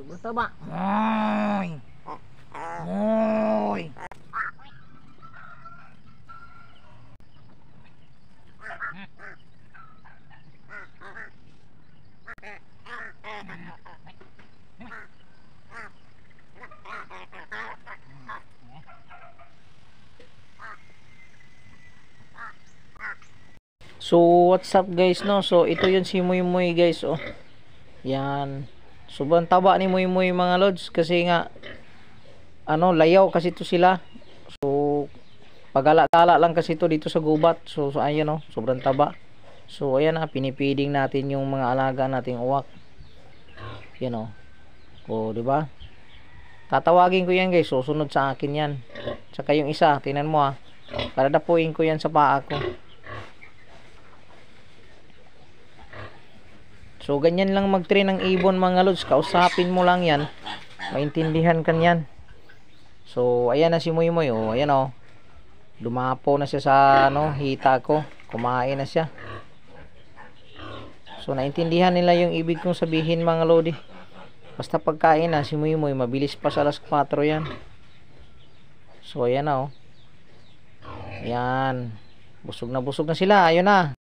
Sobrang taba. Oy. Oy. So what's up guys, no? So ito yun si Muy Muy guys, oh. Yan. Sobrang taba ni Muy Muy mga lods kasi nga ano, layaw kasi to sila. So pagala-gala lang kasi to dito sa gubat. So ayan, oh, sobrang taba. So ayan na, pinipiding natin yung mga alaga nating uwak. Yan, oh. Oh, di ba? Tatawagin ko yan guys, susunod sa akin yan. Tsaka yung isa, tingnan mo ah. Para dapuin ko yan sa paa ko. So ganyan lang mag-train ng ibon mga lods. Kausapin mo lang yan, maintindihan kan yan. So ayan na si Muy Muy, oh. Ayan, oh. Lumapo na siya sa ano, hita ko. Kumain na siya. So naintindihan nila yung ibig kong sabihin mga lodi. Basta pagkain na si Muy Muy, mabilis pa sa alas 4 yan. So ayan na, oh. Ayan. Busog na sila. Ayun na.